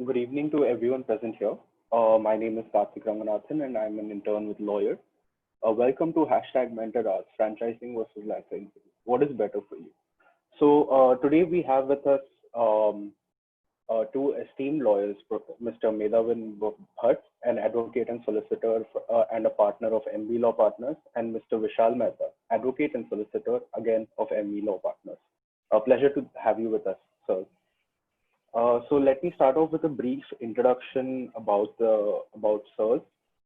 Good evening to everyone present here. My name is Karthik Ramanathan and I'm an intern with Lawyer. Welcome to hashtag Mentor Arts, Franchising versus Licensing. What is better for you? Today we have with us two esteemed lawyers, Mr. Medhavin Bhatt, an advocate and solicitor and a partner of MB Law Partners, and Mr. Vishal Mehta, advocate and solicitor, again of MB Law Partners. A pleasure to have you with us, sir. So let me start off with a brief introduction about sirs.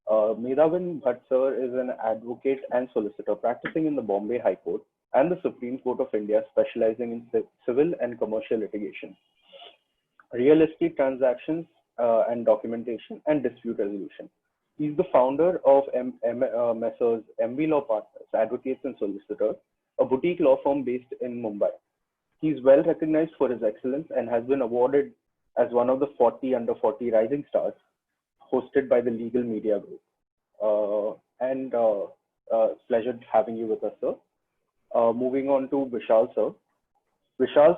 Medhavin Bhatt sir is an advocate and solicitor practicing in the Bombay High Court and the Supreme Court of India, specializing in civil and commercial litigation, real estate transactions and documentation, and dispute resolution. He's the founder of Messrs. MB Law Partners, Advocates and Solicitors, a boutique law firm based in Mumbai. He's well recognized for his excellence and has been awarded as one of the 40 under 40 rising stars hosted by the Legal Media Group. Pleasure having you with us, sir. Moving on to Vishal, sir. Vishal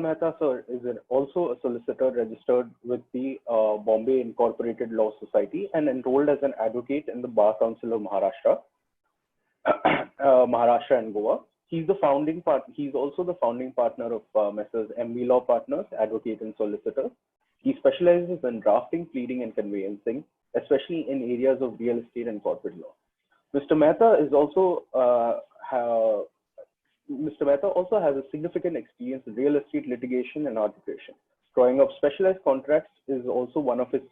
Mehta, sir, is also a solicitor registered with the Bombay Incorporated Law Society and enrolled as an advocate in the Bar Council of Maharashtra, Maharashtra and Goa. He's also the founding partner of Messrs. MB Law Partners, Advocate and Solicitor. He specializes in drafting, pleading, and conveyancing, especially in areas of real estate and corporate law. Mr. Mehta also has a significant experience in real estate litigation and arbitration. Drawing up specialized contracts is also one of his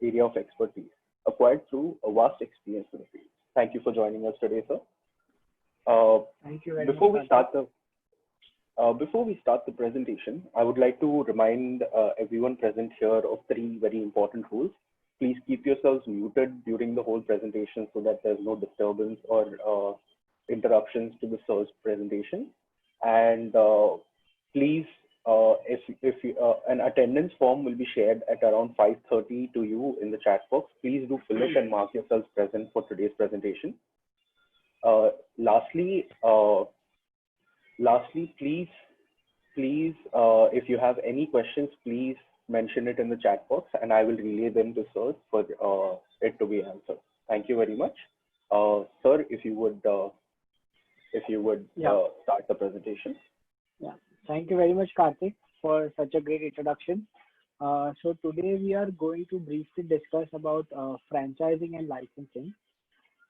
area of expertise, acquired through a vast experience in the field. Thank you for joining us today, sir. Thank you very before much. Before we start the presentation, I would like to remind everyone present here of three very important rules. Please keep yourselves muted during the whole presentation so that there's no disturbance or interruptions to the sir's presentation. And please, an attendance form will be shared at around 5:30 to you in the chat box. Please do fill it and mark yourselves present for today's presentation. Lastly, please, if you have any questions, please mention it in the chat box and I will relay them to sir for it to be answered. Thank you very much. Sir, if you would start the presentation. Yeah, thank you very much, Karthik, for such a great introduction. So today we are going to briefly discuss about franchising and licensing.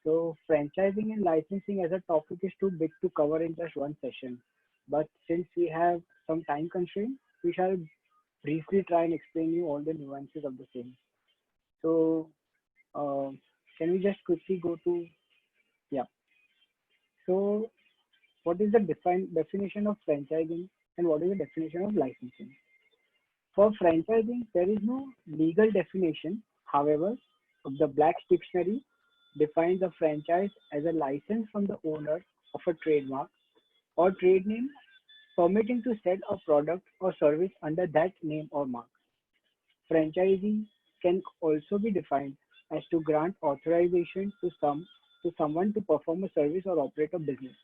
So franchising and licensing as a topic is too big to cover in just one session. But since we have some time constraint, we shall briefly try and explain you all the nuances of the same. So can we just quickly go to, yeah. So what is the definition of franchising and what is the definition of licensing? For franchising, there is no legal definition. However, the Black's Dictionary defines a franchise as a license from the owner of a trademark or trade name permitting to sell a product or service under that name or mark. Franchising can also be defined as to grant authorization to someone to perform a service or operate a business.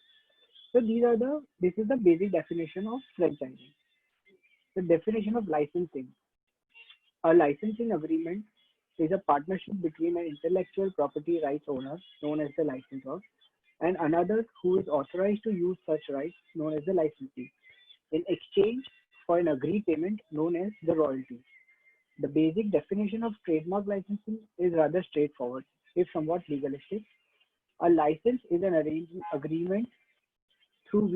So this is the basic definition of franchising. The definition of licensing. A licensing agreement is a partnership between an intellectual property rights owner, known as the licensor, and another who is authorized to use such rights, known as the licensee, in exchange for an agreed payment known as the royalty. The basic definition of trademark licensing is rather straightforward, if somewhat legalistic. A license is an agreement through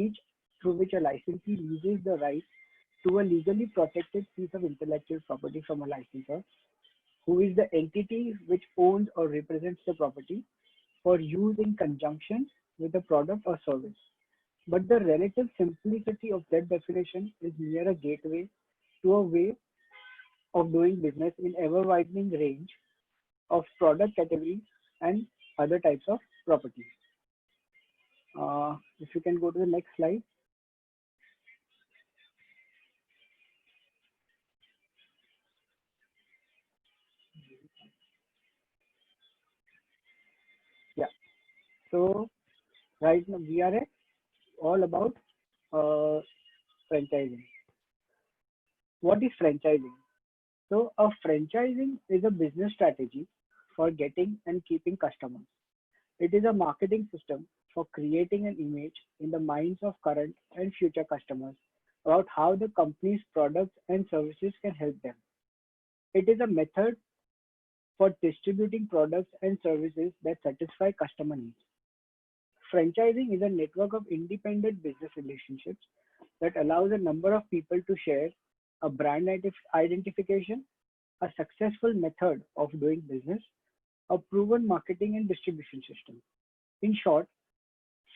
which a licensee leases the right to a legally protected piece of intellectual property from a licensor, who is the entity which owns or represents the property for use in conjunction with a product or service. But the relative simplicity of that definition is mere a gateway to a way of doing business in ever-widening range of product categories and other types of property. If you can go to the next slide. Yeah. So right now we are all about franchising. What is franchising? So, a franchising is a business strategy for getting and keeping customers. It is a marketing system for creating an image in the minds of current and future customers about how the company's products and services can help them. It is a method for distributing products and services that satisfy customer needs. Franchising is a network of independent business relationships that allows a number of people to share a brand identification, a successful method of doing business, a proven marketing and distribution system. In short,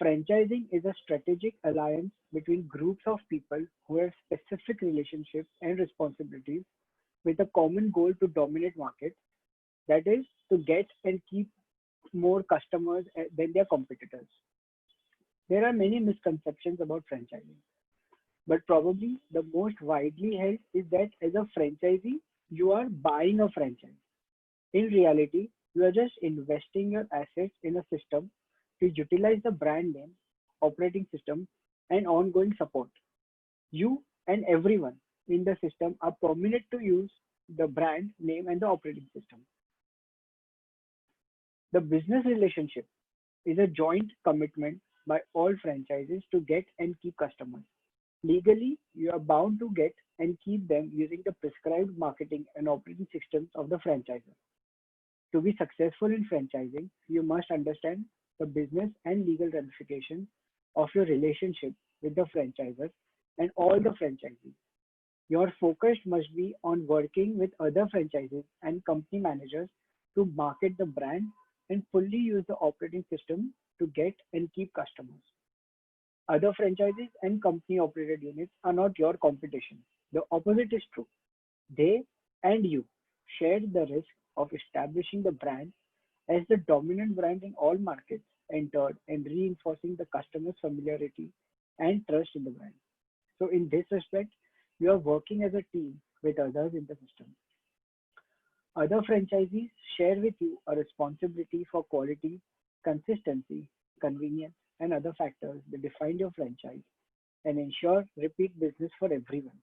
franchising is a strategic alliance between groups of people who have specific relationships and responsibilities with a common goal to dominate markets, that is, to get and keep more customers than their competitors. There are many misconceptions about franchising, but probably the most widely held is that as a franchisee, you are buying a franchise. In reality, you are just investing your assets in a system to utilize the brand name, operating system, and ongoing support. You and everyone in the system are permitted to use the brand name and the operating system. The business relationship is a joint commitment by all franchises to get and keep customers. Legally, you are bound to get and keep them using the prescribed marketing and operating systems of the franchisor. To be successful in franchising, you must understand the business and legal ramifications of your relationship with the franchisor and all the franchisees. Your focus must be on working with other franchises and company managers to market the brand and fully use the operating system to get and keep customers. Other franchises and company operated units are not your competition. The opposite is true. They and you share the risk of establishing the brand as the dominant brand in all markets entered and reinforcing the customer's familiarity and trust in the brand. So, in this respect, you are working as a team with others in the system. Other franchisees share with you a responsibility for quality, consistency, convenience, and other factors that define your franchise and ensure repeat business for everyone.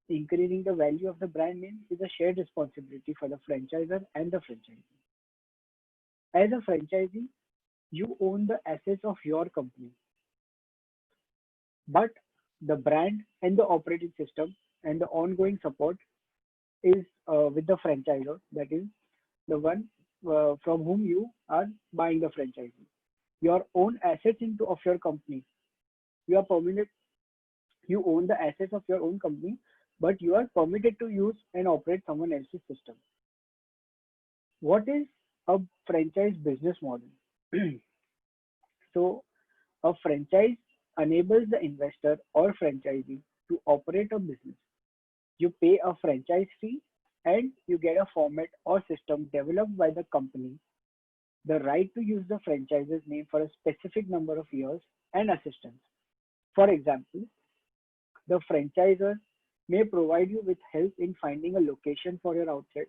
Increasing the value of the brand name is a shared responsibility for the franchisor and the franchisee. As a franchisee, you own the assets of your company, but the brand and the operating system and the ongoing support is with the franchisor, that is the one from whom you are buying the franchise. Your own assets into of your company, you are permitted, you own the assets of your own company, but you are permitted to use and operate someone else's system. What is a franchise business model? So, a franchise enables the investor or franchisee to operate a business. You pay a franchise fee and you get a format or system developed by the company, the right to use the franchise's name for a specific number of years and assistance. For example, the franchisor may provide you with help in finding a location for your outlet,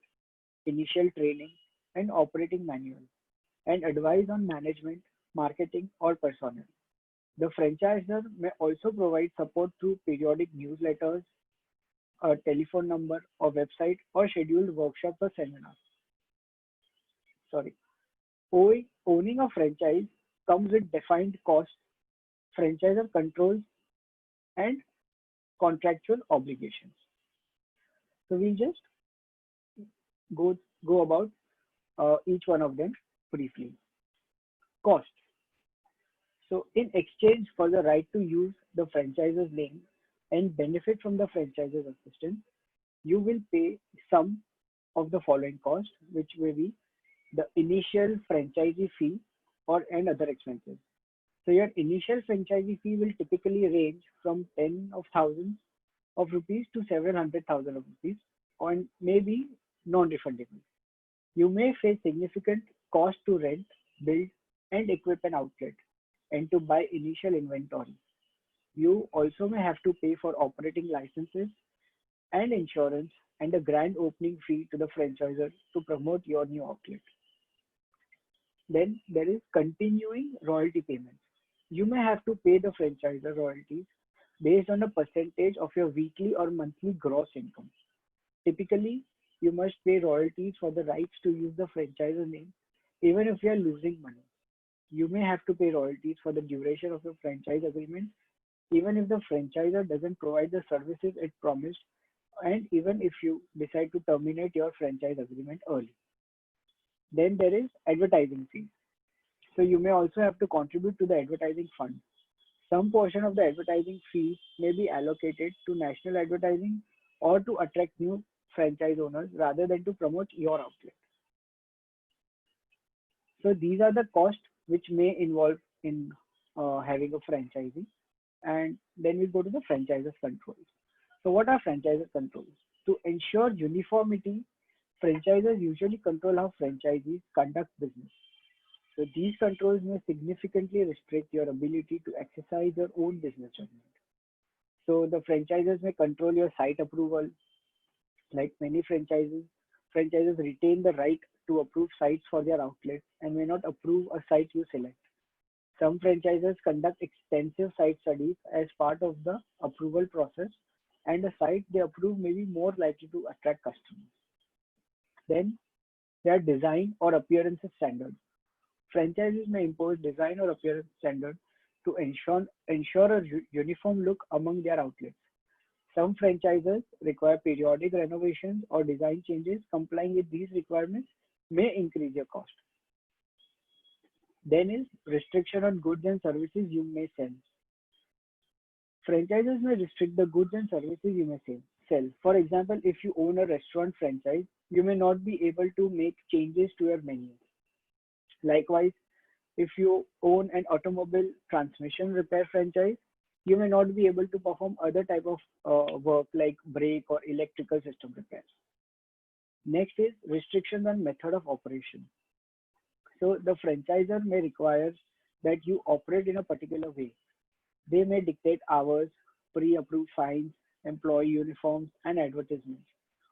initial training, and operating manual, and advise on management, marketing, or personnel. The franchisor may also provide support through periodic newsletters, a telephone number, or website, or scheduled workshops or seminars. Sorry. Owning a franchise comes with defined costs, franchisor controls, and contractual obligations. So we'll just go about each one of them briefly. Cost. So in exchange for the right to use the franchisor's name and benefit from the franchisor's assistance, you will pay some of the following costs, which may be the initial franchisee fee or and other expenses. So your initial franchisee fee will typically range from 10 of thousands of rupees to several hundred thousand of rupees and may be non-refundable. You may face significant cost to rent, build, and equip an outlet and to buy initial inventory. You also may have to pay for operating licenses and insurance and a grand opening fee to the franchisor to promote your new outlet. Then there is continuing royalty payments. You may have to pay the franchisor royalties based on a percentage of your weekly or monthly gross income. Typically, you must pay royalties for the rights to use the franchisor name, even if you are losing money. You may have to pay royalties for the duration of your franchise agreement, even if the franchisor doesn't provide the services it promised, and even if you decide to terminate your franchise agreement early. Then there is advertising fees. So you may also have to contribute to the advertising fund. Some portion of the advertising fees may be allocated to national advertising or to attract new franchise owners rather than to promote your outlet. So these are the costs which may involve in having a franchising. And then we go to the franchises controls. So what are franchises controls? To ensure uniformity, franchisors usually control how franchisees conduct business. So these controls may significantly restrict your ability to exercise your own business judgment. So the franchisors may control your site approval. Like many franchises retain the right to approve sites for their outlets and may not approve a site you select. Some franchisors conduct extensive site studies as part of the approval process, and the site they approve may be more likely to attract customers. Then there are design or appearance standards. Franchises may impose design or appearance standards to ensure a uniform look among their outlets. Some franchises require periodic renovations or design changes. Complying with these requirements may increase your cost. Then is restriction on goods and services you may sell. Franchises may restrict the goods and services you may sell. For example, if you own a restaurant franchise, you may not be able to make changes to your menu. Likewise, if you own an automobile transmission repair franchise, you may not be able to perform other type of work like brake or electrical system repairs. Next is restrictions on method of operation. So the franchisor may require that you operate in a particular way. They may dictate hours, pre-approved fines, employee uniforms, and advertisements,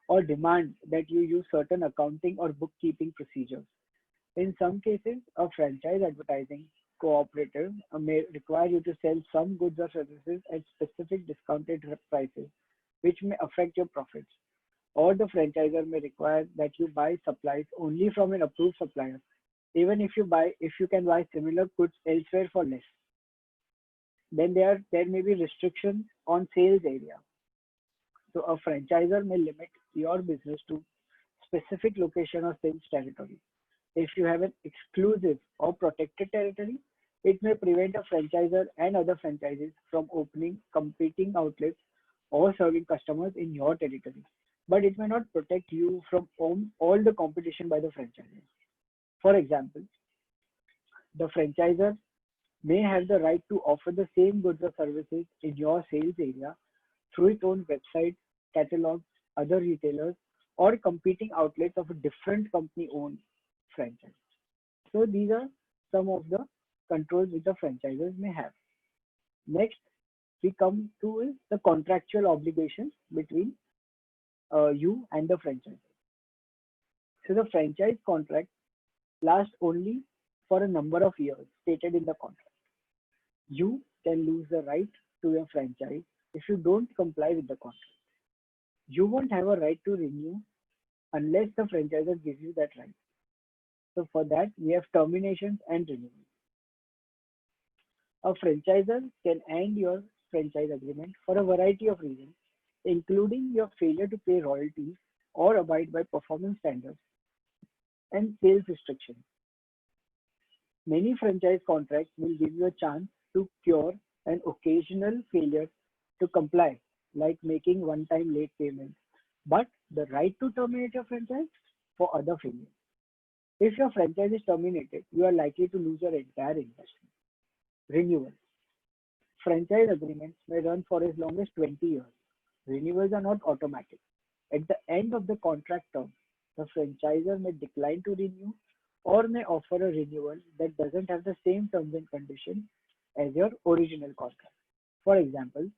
or demand that you use certain accounting or bookkeeping procedures. In some cases, a franchise advertising cooperative may require you to sell some goods or services at specific discounted prices, which may affect your profits. Or the franchisor may require that you buy supplies only from an approved supplier, even if you can buy similar goods elsewhere for less. Then there may be restrictions on sales area. So a franchisor may limit your business to specific location or sales territory. If you have an exclusive or protected territory, it may prevent a franchisor and other franchises from opening competing outlets or serving customers in your territory. But it may not protect you from all the competition by the franchisor. For example, the franchisor may have the right to offer the same goods or services in your sales area through its own website, catalog, other retailers, or competing outlets of a different company-owned franchise. So these are some of the controls which the franchisors may have. Next, we come to is the contractual obligations between you and the franchisor. So the franchise contract lasts only for a number of years stated in the contract. You can lose the right to your franchise if you don't comply with the contract. You won't have a right to renew unless the franchisor gives you that right. So for that, we have terminations and renewals. A franchisor can end your franchise agreement for a variety of reasons, including your failure to pay royalties or abide by performance standards and sales restrictions. Many franchise contracts will give you a chance to cure an occasional failure to comply, like making one-time late payments, but the right to terminate your franchise for other failures. If your franchise is terminated, you are likely to lose your entire investment. Renewal. Franchise agreements may run for as long as 20 years. Renewals are not automatic. At the end of the contract term, the franchisor may decline to renew or may offer a renewal that doesn't have the same terms and conditions as your original contract. For example,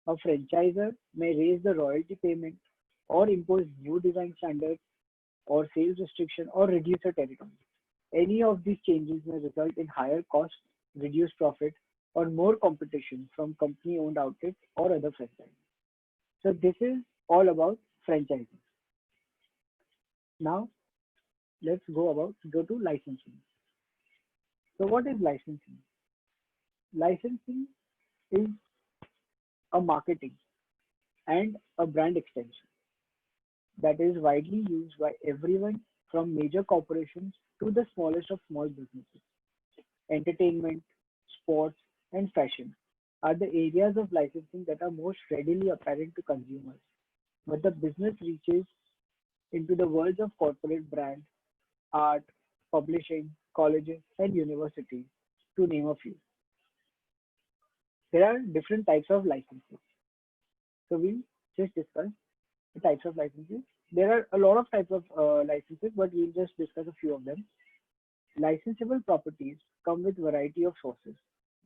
a franchisor may raise the royalty payment or impose new design standards or sales restriction or reduce the territory. Any of these changes may result in higher costs, reduced profit, or more competition from company-owned outlets or other franchises. So this is all about franchising. Now let's go to licensing. So what is licensing? Licensing is a marketing and a brand extension that is widely used by everyone from major corporations to the smallest of small businesses. Entertainment, sports, and fashion are the areas of licensing that are most readily apparent to consumers. But the business reaches into the worlds of corporate brand, art, publishing, colleges, and universities, to name a few. There are different types of licenses. So we'll just discuss the types of licenses. There are a lot of types of licenses, but we'll just discuss a few of them. Licensable properties come with variety of sources.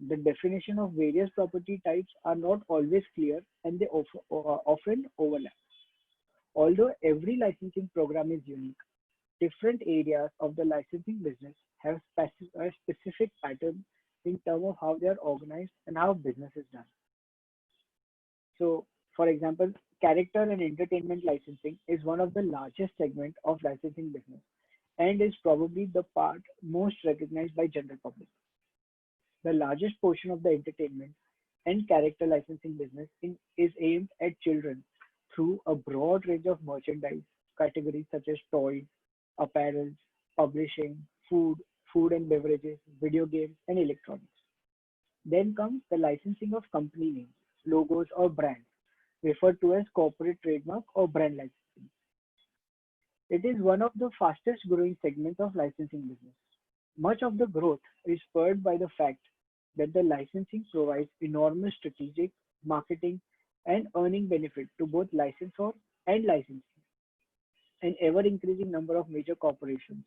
The definition of various property types are not always clear and they often overlap. Although every licensing program is unique, different areas of the licensing business have a specific pattern in terms of how they are organized and how business is done. So, for example, character and entertainment licensing is one of the largest segment of licensing business and is probably the part most recognized by general public. The largest portion of the entertainment and character licensing business is aimed at children through a broad range of merchandise categories such as toys, apparel, publishing, food and beverages, video games, and electronics. Then comes the licensing of company names, logos, or brands, referred to as corporate trademark or brand licensing. It is one of the fastest growing segments of licensing business. Much of the growth is spurred by the fact that the licensing provides enormous strategic, marketing, and earning benefit to both licensor and licensee. An ever increasing number of major corporations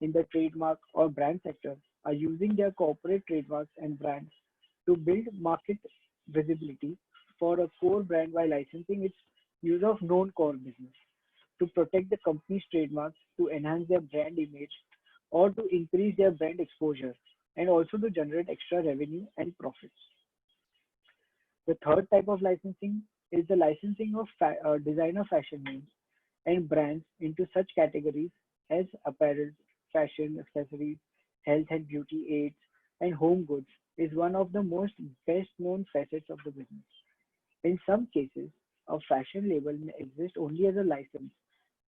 in the trademark or brand sector are using their corporate trademarks and brands to build market visibility for a core brand while licensing its use of known core business to protect the company's trademarks, to enhance their brand image, or to increase their brand exposure, and also to generate extra revenue and profits. The third type of licensing is the licensing of designer fashion names and brands into such categories as apparel, fashion, accessories, health and beauty aids, and home goods is one of the most best known facets of the business. In some cases, a fashion label may exist only as a license,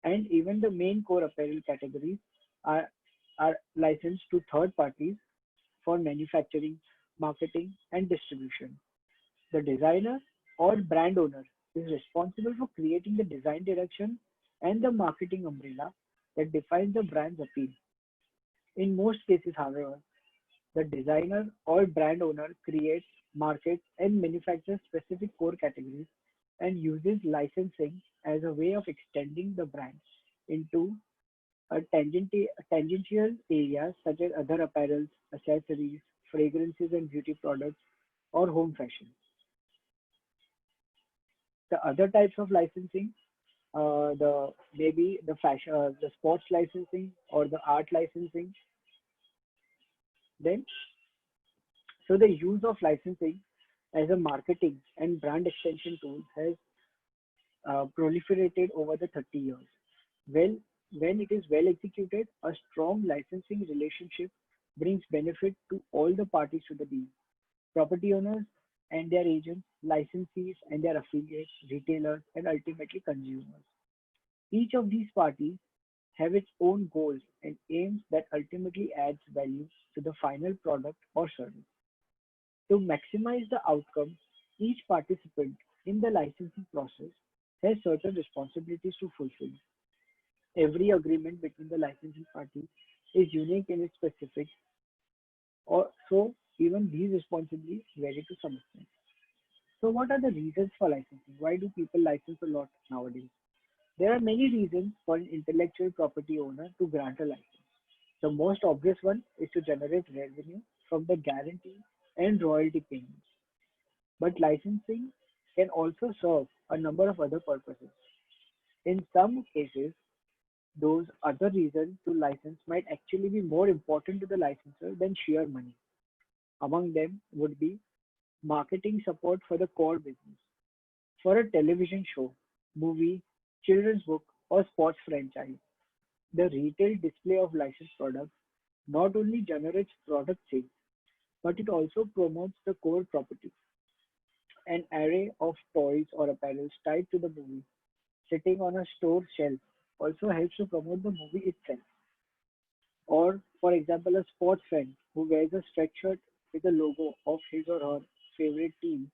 and even the main core apparel categories are, are licensed to third parties for manufacturing, marketing, and distribution. The designer or brand owner is responsible for creating the design direction and the marketing umbrella that defines the brand's appeal. In most cases, however, the designer or brand owner creates, markets, and manufactures specific core categories and uses licensing as a way of extending the brand into tangential areas such as other apparels, accessories, fragrances and beauty products, or home fashion. The other types of licensing, the maybe the fashion, the sports licensing or the art licensing. Then, so the use of licensing as a marketing and brand extension tool has proliferated over the 30 years. Well, when it is well executed, a strong licensing relationship brings benefit to all the parties to the deal: property owners and their agents, licensees and their affiliates, retailers, and ultimately consumers. Each of these parties have its own goals and aims that ultimately adds value to the final product or service. To maximize the outcome, each participant in the licensing process has certain responsibilities to fulfill. Every agreement between the licensing parties is unique in its specifics, or so even these responsibilities vary to some extent. So, what are the reasons for licensing? Why do people license a lot nowadays? There are many reasons for an intellectual property owner to grant a license. The most obvious one is to generate revenue from the guarantee and royalty payments. But licensing can also serve a number of other purposes. In some cases, those other reasons to license might actually be more important to the licensor than sheer money. Among them would be marketing support for the core business. For a television show, movie, children's book, or sports franchise, the retail display of licensed products not only generates product sales, but it also promotes the core property. An array of toys or apparel tied to the movie sitting on a store shelf also helps to promote the movie itself. Or, for example, a sports fan who wears a sweatshirt with the logo of his or her favorite team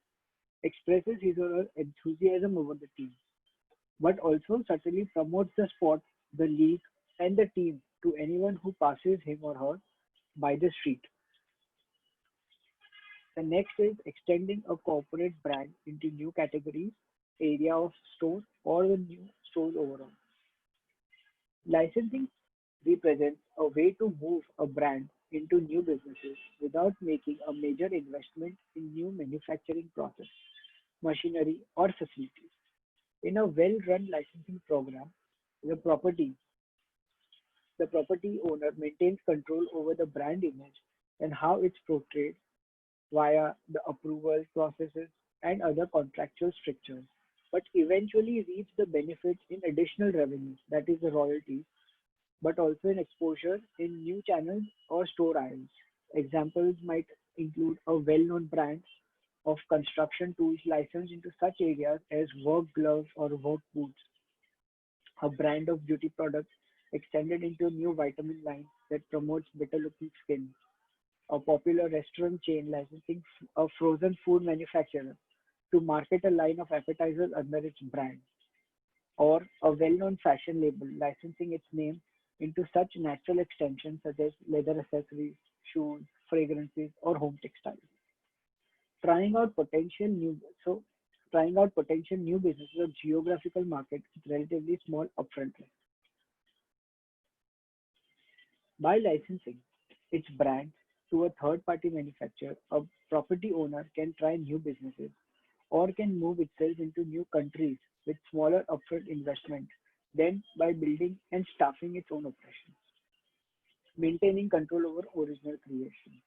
expresses his or her enthusiasm over the team, but also certainly promotes the sport, the league, and the team to anyone who passes him or her by the street. The next is extending a corporate brand into new categories, area of store, or the new stores overall. Licensing represents a way to move a brand into new businesses without making a major investment in new manufacturing process, machinery, or facilities. In a well-run licensing program, the property the property owner maintains control over the brand image and how it's portrayed via the approval processes and other contractual strictures, but eventually reaps the benefits in additional revenues, that is the royalties, but also in exposure in new channels or store aisles. Examples might include a well-known brand of construction tools licensed into such areas as work gloves or work boots, a brand of beauty products extended into a new vitamin line that promotes better looking skin, a popular restaurant chain licensing a frozen food manufacturer to market a line of appetizers under its brand, or a well-known fashion label licensing its name into such natural extensions such as leather accessories, shoes, fragrances, or home textiles. Trying out potential new so Trying out potential new businesses or geographical markets with relatively small upfront risk. By licensing its brand to a third-party manufacturer, a property owner can try new businesses or can move itself into new countries with smaller upfront investment than by building and staffing its own operations, maintaining control over original creation.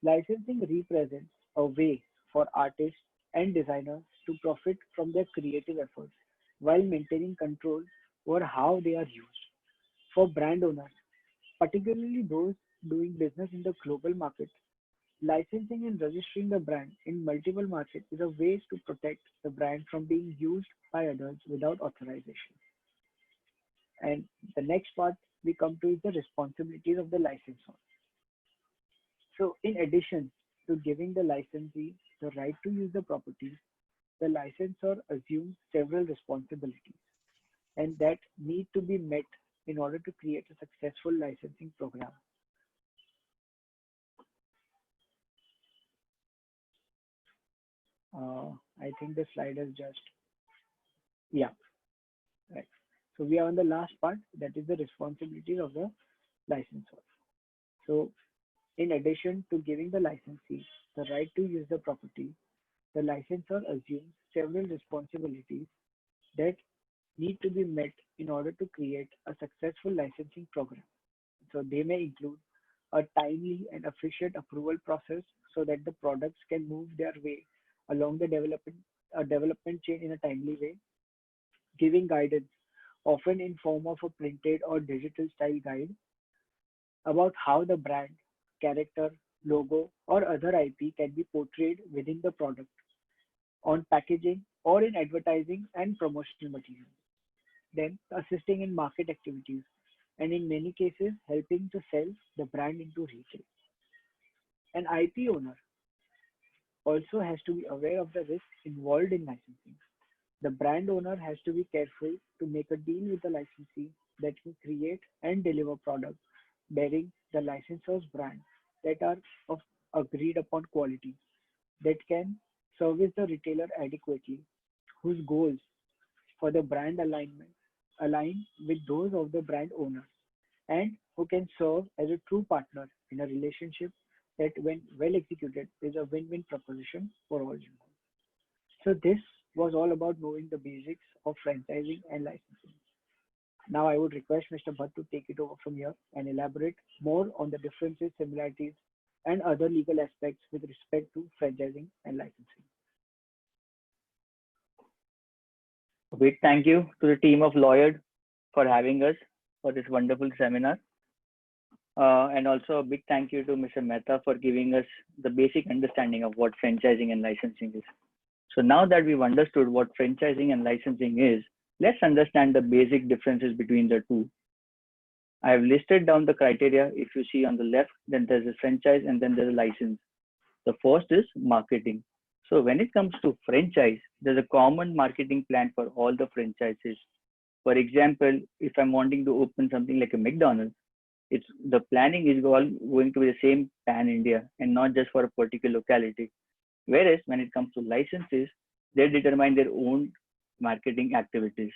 Licensing represents a way for artists and designers to profit from their creative efforts while maintaining control over how they are used. For brand owners, particularly those doing business in the global market, licensing and registering the brand in multiple markets is a way to protect the brand from being used by others without authorization. And the next part we come to is the responsibilities of the licensor. So, in addition to giving the licensee the right to use the property, the licensor assumes several responsibilities and that need to be met in order to create a successful licensing program. Uh, I think the slide is just, yeah, right. So we are on the last part, that is the responsibilities of the licensor. So in addition to giving the licensee the right to use the property, the licensor assumes several responsibilities that need to be met in order to create a successful licensing program. So they may include a timely and efficient approval process so that the products can move their way along the development chain in a timely way, giving guidance, often in form of a printed or digital style guide about how the brand, character, logo, or other IP can be portrayed within the product, on packaging, or in advertising and promotional material. Then assisting in market activities, and in many cases helping to sell the brand into retail. An IP owner also has to be aware of the risks involved in licensing. The brand owner has to be careful to make a deal with the licensee that will create and deliver products bearing the licensor's brand that are of agreed upon quality, that can service the retailer adequately, whose goals for the brand alignment align with those of the brand owner, and who can serve as a true partner in a relationship that, when well executed, is a win-win proposition for all involved. So this was all about knowing the basics of franchising and licensing. Now I would request Mr. Bhatt to take it over from here and elaborate more on the differences, similarities, and other legal aspects with respect to franchising and licensing. A big thank you to the team of lawyers for having us for this wonderful seminar. And also a big thank you to Mr. Mehta for giving us the basic understanding of what franchising and licensing is. So now that we've understood what franchising and licensing is, let's understand the basic differences between the two. I have listed down the criteria. If you see on the left, then there's a franchise and then there's a license. The first is marketing. So when it comes to franchise, there's a common marketing plan for all the franchises. For example, if I'm wanting to open something like a McDonald's, it's the planning is all going to be the same pan India and not just for a particular locality. Whereas when it comes to licenses, they determine their own marketing activities.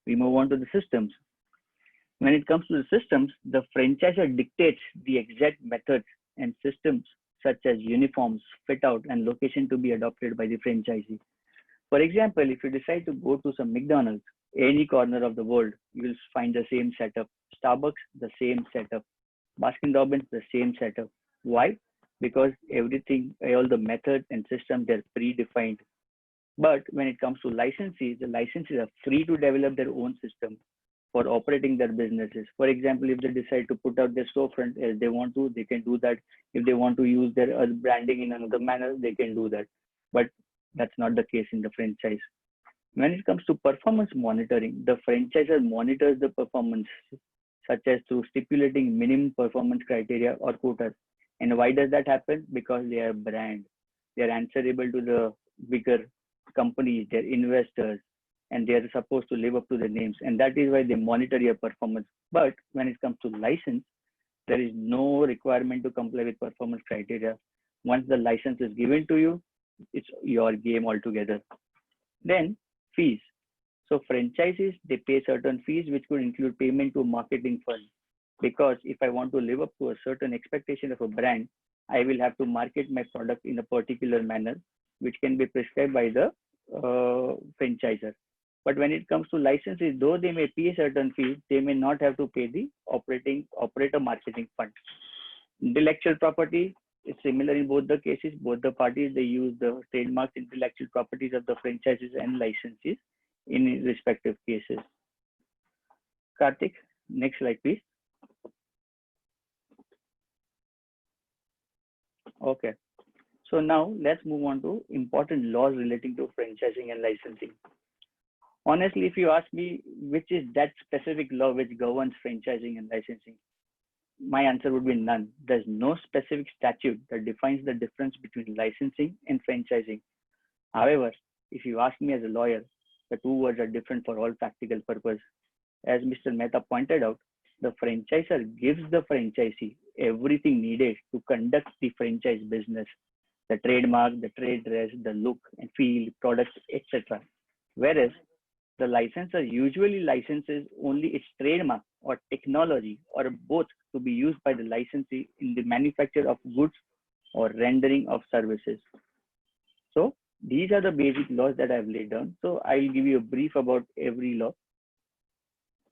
We move on to the systems. When it comes to the systems, the franchisor dictates the exact methods and systems such as uniforms, fit out, and location to be adopted by the franchisee. For example, if you decide to go to some McDonald's, any corner of the world, you will find the same setup. Starbucks, the same setup. Baskin Robbins, the same setup. Why? Because everything, all the methods and systems, they're predefined. But when it comes to licensees, the licensees are free to develop their own system for operating their businesses. For example, if they decide to put out their storefront as they want to, they can do that. If they want to use their branding in another manner, they can do that. But that's not the case in the franchise. When it comes to performance monitoring, the franchisor monitors the performance, such as through stipulating minimum performance criteria or quotas. And why does that happen? Because they are a brand. They are answerable to the bigger companies, their investors, and they are supposed to live up to their names. And that is why they monitor your performance. But when it comes to license, there is no requirement to comply with performance criteria. Once the license is given to you, it's your game altogether. Then fees. So franchises, they pay certain fees, which could include payment to a marketing fund. Because if I want to live up to a certain expectation of a brand, I will have to market my product in a particular manner, which can be prescribed by the franchisor. But when it comes to licenses, though they may pay certain fees, they may not have to pay the operator marketing fund. Intellectual property is similar in both the cases. Both the parties, they use the trademarks, intellectual properties of the franchises and licenses in respective cases. Karthik, next slide, please. Okay. So now let's move on to important laws relating to franchising and licensing. Honestly, if you ask me which is that specific law which governs franchising and licensing, my answer would be none. There's no specific statute that defines the difference between licensing and franchising. However, if you ask me as a lawyer, the two words are different for all practical purposes. As Mr. Mehta pointed out, the franchisor gives the franchisee everything needed to conduct the franchise business, the trademark, the trade dress, the look and feel, products, etc. Whereas the licensor usually licenses only its trademark or technology or both to be used by the licensee in the manufacture of goods or rendering of services. So these are the basic laws that I've laid down. So I'll give you a brief about every law.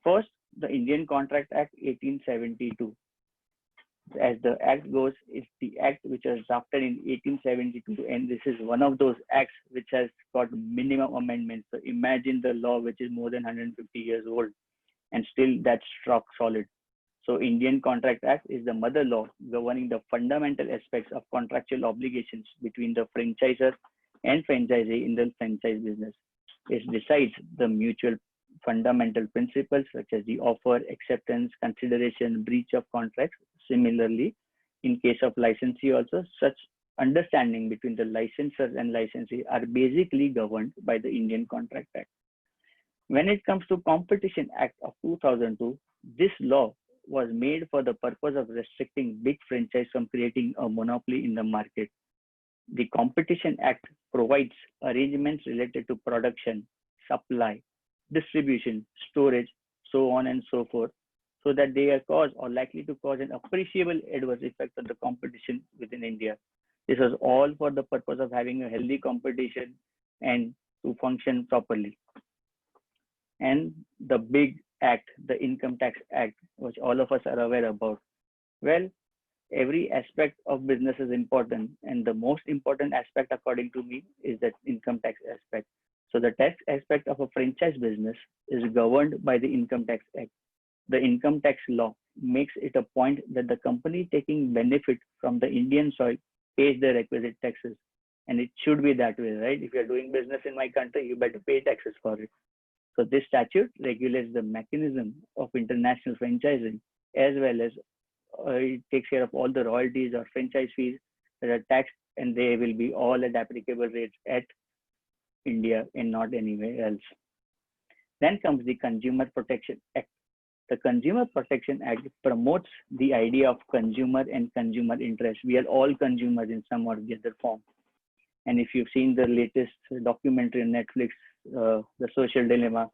First, the Indian Contract Act 1872. As the act goes, it's the act which was drafted in 1872, and this is one of those acts which has got minimum amendments. So imagine the law which is more than 150 years old, and still that's rock solid. So Indian Contract Act is the mother law governing the fundamental aspects of contractual obligations between the franchisor and franchisee in the franchise business. It decides the mutual fundamental principles such as the offer, acceptance, consideration, breach of contracts. Similarly, in case of licensee also, such understanding between the licensor and licensee are basically governed by the Indian Contract Act. When it comes to Competition Act of 2002, this law was made for the purpose of restricting big franchise from creating a monopoly in the market. The Competition Act provides arrangements related to production, supply, distribution, storage, so on and so forth, so that they are caused or likely to cause an appreciable adverse effect on the competition within India. This was all for the purpose of having a healthy competition and to function properly. And the big act, the Income Tax Act, which all of us are aware about. Well, every aspect of business is important, and the most important aspect, according to me, is the income tax aspect. So the tax aspect of a franchise business is governed by the Income Tax Act. The income tax law makes it a point that the company taking benefit from the Indian soil pays the requisite taxes. And it should be that way, right? If you're doing business in my country, you better pay taxes for it. So this statute regulates the mechanism of international franchising, as well as it takes care of all the royalties or franchise fees that are taxed, and they will be all at applicable rates at India and not anywhere else. Then comes the Consumer Protection Act. The Consumer Protection Act promotes the idea of consumer and consumer interest. We are all consumers in some or the other form. And if you've seen the latest documentary on Netflix, The Social Dilemma,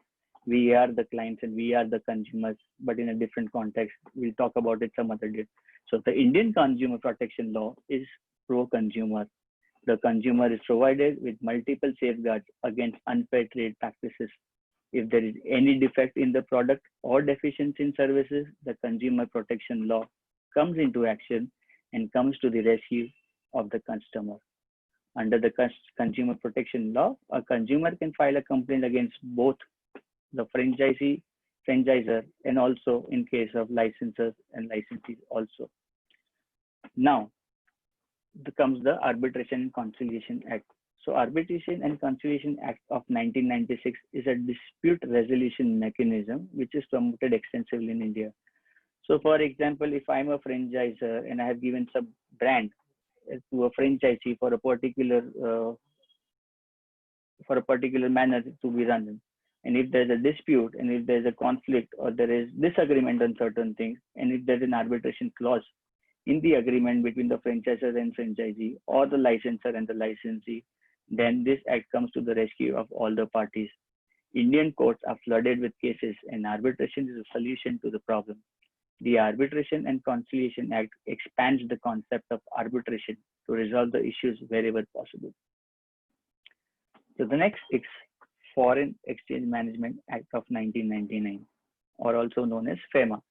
we are the clients and we are the consumers, but in a different context. We'll talk about it some other day. So the Indian Consumer Protection Law is pro-consumer. The consumer is provided with multiple safeguards against unfair trade practices. If there is any defect in the product or deficiency in services, the Consumer Protection Law comes into action and comes to the rescue of the customer. Under the Consumer Protection Law, a consumer can file a complaint against both the franchisor, and also in case of licensors and licensees also. Now, comes the Arbitration and Conciliation Act. So Arbitration and Conciliation Act of 1996 is a dispute resolution mechanism which is promoted extensively in India. So for example, if I'm a franchisor and I have given some brand to a franchisee for a particular manner to be run, and if there's a dispute and if there's a conflict or there is disagreement on certain things, and if there's an arbitration clause in the agreement between the franchisor and franchisee or the licensor and the licensee, then this act comes to the rescue of all the parties. Indian courts are flooded with cases and arbitration is a solution to the problem. The Arbitration and Conciliation Act expands the concept of arbitration to resolve the issues wherever possible. So the next is Foreign Exchange Management Act of 1999, or also known as FEMA.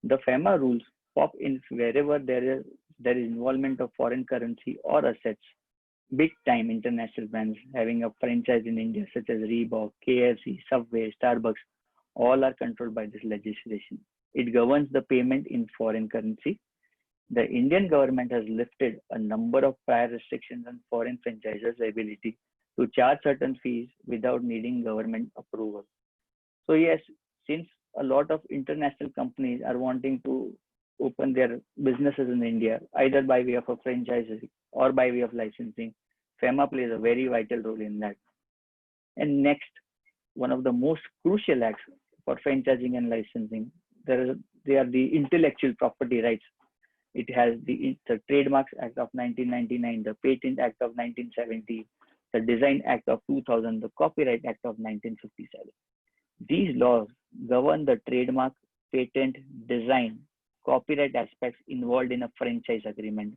The FEMA rules pop in wherever there is involvement of foreign currency or assets. Big time international brands having a franchise in India, such as Reebok, KFC, Subway, Starbucks, all are controlled by this legislation. It governs the payment in foreign currency. The Indian government has lifted a number of prior restrictions on foreign franchisors' ability to charge certain fees without needing government approval. So yes, since a lot of international companies are wanting to open their businesses in India, either by way of a franchise or by way of licensing, FEMA plays a very vital role in that. And next, one of the most crucial acts for franchising and licensing, they are the intellectual property rights. It has the Trademarks Act of 1999, the Patent Act of 1970, the Design Act of 2000, the Copyright Act of 1957. These laws govern the trademark, patent, design, copyright aspects involved in a franchise agreement.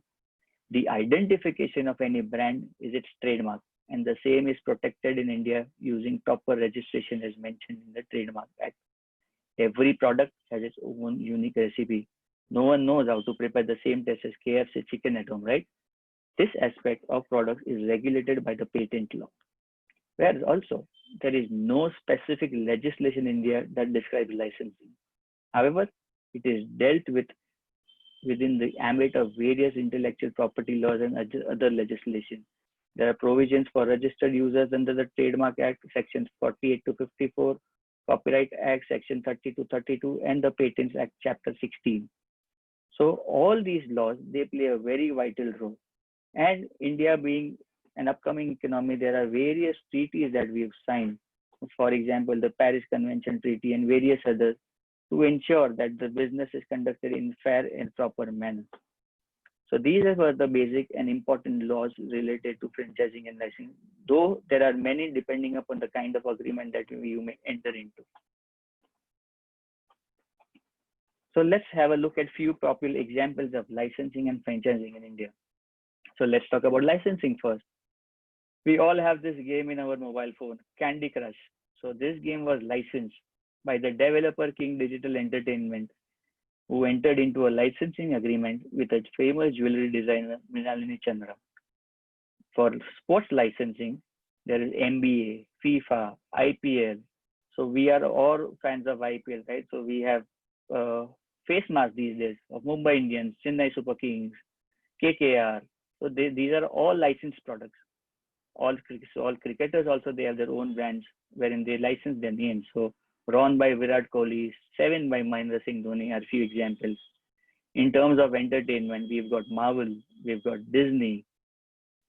The identification of any brand is its trademark, and the same is protected in India using proper registration as mentioned in the Trademark Act. Every product has its own unique recipe. No one knows how to prepare the same taste as KFC chicken at home, right? This aspect of products is regulated by the patent law. Whereas also, there is no specific legislation in India that describes licensing. However, it is dealt with within the ambit of various intellectual property laws and other legislation. There are provisions for registered users under the Trademark Act, sections 48 to 54, Copyright Act, section 30 to 32, and the Patents Act, chapter 16. So all these laws, they play a very vital role. And India being an upcoming economy, there are various treaties that we've signed. For example, the Paris Convention Treaty and various others, to ensure that the business is conducted in fair and proper manner. So these are the basic and important laws related to franchising and licensing, though there are many depending upon the kind of agreement that you may enter into. So let's have a look at few popular examples of licensing and franchising in India. So let's talk about licensing first. We all have this game in our mobile phone, Candy Crush. So this game was licensed by the developer King Digital Entertainment, who entered into a licensing agreement with a famous jewelry designer, Mrinalini Chandra. For sports licensing, there is NBA, FIFA, IPL. So we are all fans of IPL, right? So we have face masks these days of Mumbai Indians, Chennai Super Kings, KKR. So these are all licensed products. All cricketers also, they have their own brands wherein they license their names. So Ron by Virat Kohli, Seven by Mahendra Singh Dhoni are few examples. In terms of entertainment, we've got Marvel, we've got Disney.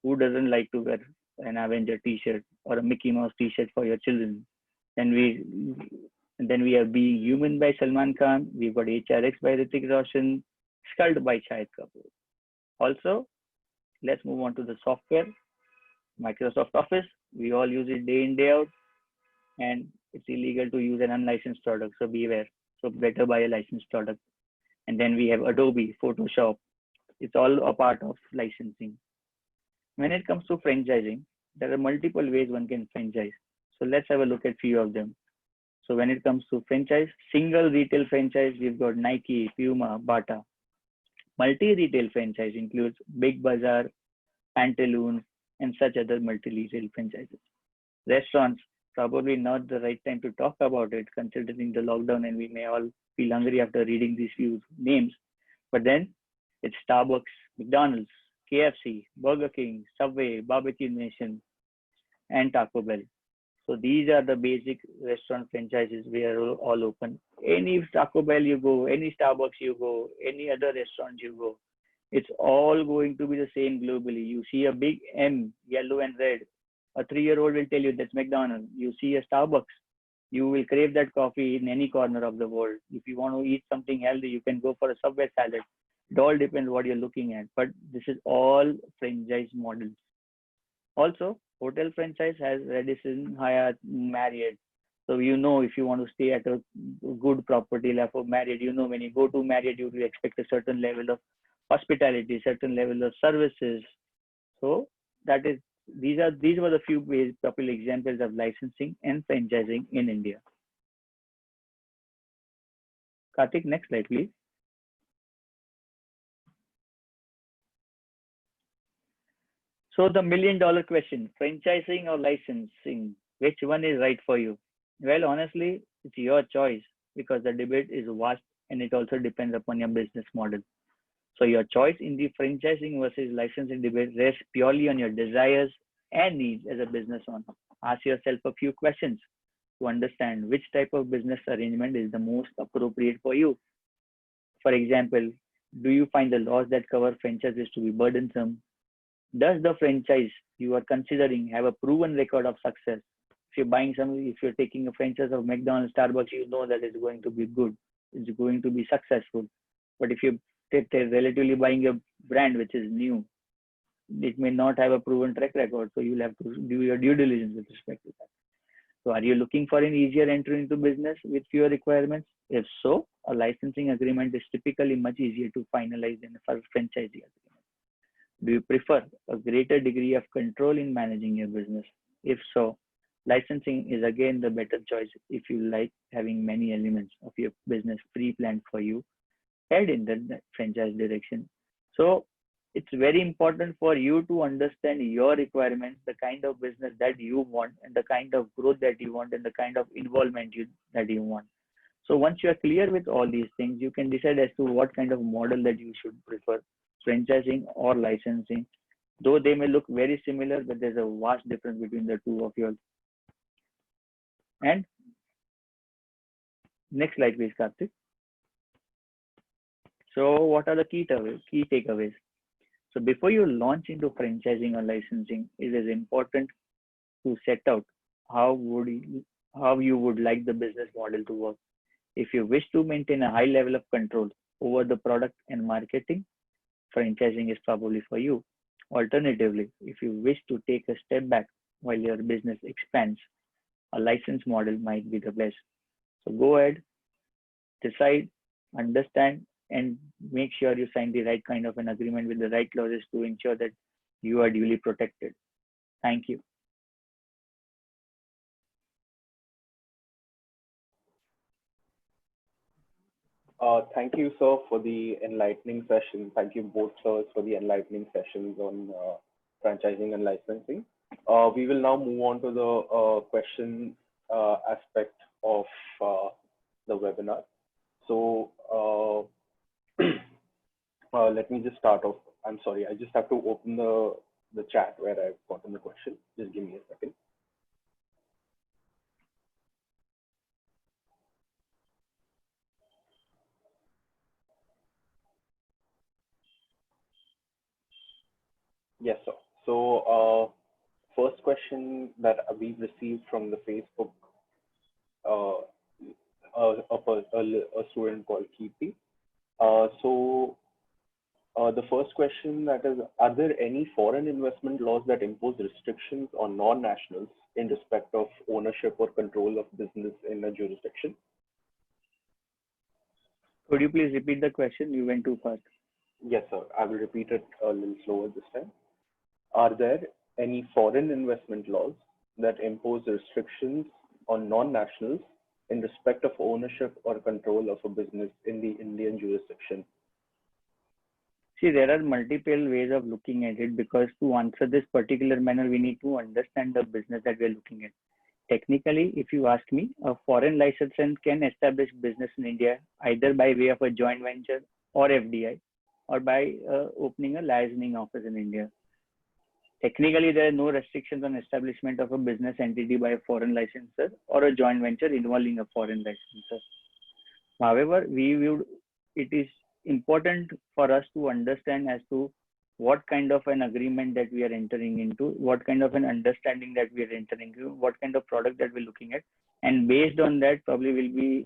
Who doesn't like to wear an Avenger T-shirt or a Mickey Mouse T-shirt for your children? Then we have Being Human by Salman Khan. We've got HRX by Hrithik Roshan, Skulled by Shahid Kapoor. Also, let's move on to the software. Microsoft Office, we all use it day in, day out, and it's illegal to use an unlicensed product, so beware. So better buy a licensed product. And then we have Adobe, Photoshop. It's all a part of licensing. When it comes to franchising, there are multiple ways one can franchise. So let's have a look at few of them. So when it comes to franchise, single retail franchise, we've got Nike, Puma, Bata. Multi-retail franchise includes Big Bazaar, Pantaloons, and such other multi-retail franchises. Restaurants, probably not the right time to talk about it considering the lockdown, and we may all feel hungry after reading these few names. But then it's Starbucks, McDonald's, KFC, Burger King, Subway, Barbecue Nation, and Taco Bell. So these are the basic restaurant franchises we are all open. Any Taco Bell you go, any Starbucks you go, any other restaurant you go, it's all going to be the same globally. You see a big M, yellow and red. A 3-year-old will tell you that's McDonald's. You see a Starbucks, you will crave that coffee in any corner of the world. If you want to eat something healthy, you can go for a Subway salad. It all depends what you're looking at, but this is all franchise models. Also, hotel franchise has Radisson, Hyatt, Marriott. So you know if you want to stay at a good property like for Marriott, you know when you go to Marriott, you will expect a certain level of hospitality, certain level of services. So that is these were the few popular examples of licensing and franchising in India. Karthik, next slide, please. So the $1 million question, franchising or licensing, which one is right for you? Well, honestly, it's your choice because the debate is vast and it also depends upon your business model. So your choice in the franchising versus licensing debate rests purely on your desires and needs as a business owner. Ask yourself a few questions to understand which type of business arrangement is the most appropriate for you. For example, do you find the laws that cover franchises to be burdensome? Does the franchise you are considering have a proven record of success? If you're taking a franchise of McDonald's, Starbucks, you know that it's going to be good. It's going to be successful. But if you're relatively buying a brand which is new, it may not have a proven track record. So you'll have to do your due diligence with respect to that. So are you looking for an easier entry into business with fewer requirements? If so, a licensing agreement is typically much easier to finalize than a franchisee agreement. Do you prefer a greater degree of control in managing your business? If so, licensing is again the better choice if you like having many elements of your business pre-planned for you, head in the franchise direction. So it's very important for you to understand your requirements, the kind of business that you want, and the kind of growth that you want, and the kind of involvement that you want. So once you are clear with all these things, you can decide as to what kind of model that you should prefer, franchising or licensing. Though they may look very similar, but there's a vast difference between the two of yours. And next slide, please, Karthik. So what are the key takeaways? So before you launch into franchising or licensing, it is important to set out how you would like the business model to work. If you wish to maintain a high level of control over the product and marketing, franchising is probably for you. Alternatively, if you wish to take a step back while your business expands, a license model might be the best. So go ahead, decide, understand, and make sure you sign the right kind of an agreement with the right clauses to ensure that you are duly protected. Thank you. Thank you, sir, for the enlightening session. Thank you both, sirs, for the enlightening sessions on franchising and licensing. We will now move on to the question aspect of the webinar. So let me just start off. I'm sorry, I just have to open the chat where I've gotten the question. Just give me a second. Yes, sir. So first question that we've received from the Facebook, a student called Keepi. The first question that is, are there any foreign investment laws that impose restrictions on non-nationals in respect of ownership or control of business in a jurisdiction? Could you please repeat the question? You went too fast. Yes, sir. I will repeat it a little slower this time. Are there any foreign investment laws that impose restrictions on non-nationals in respect of ownership or control of a business in the Indian jurisdiction? See, there are multiple ways of looking at it, because to answer this particular manner, we need to understand the business that we are looking at. Technically, if you ask me, a foreign licensant can establish business in India either by way of a joint venture or FDI, or by opening a licensing office in India. Technically, there are no restrictions on establishment of a business entity by a foreign licensor or a joint venture involving a foreign licensor. However, we viewed it is important for us to understand as to what kind of an agreement that we are entering into, what kind of an understanding that we are entering into, what kind of product that we're looking at, and based on that, probably will be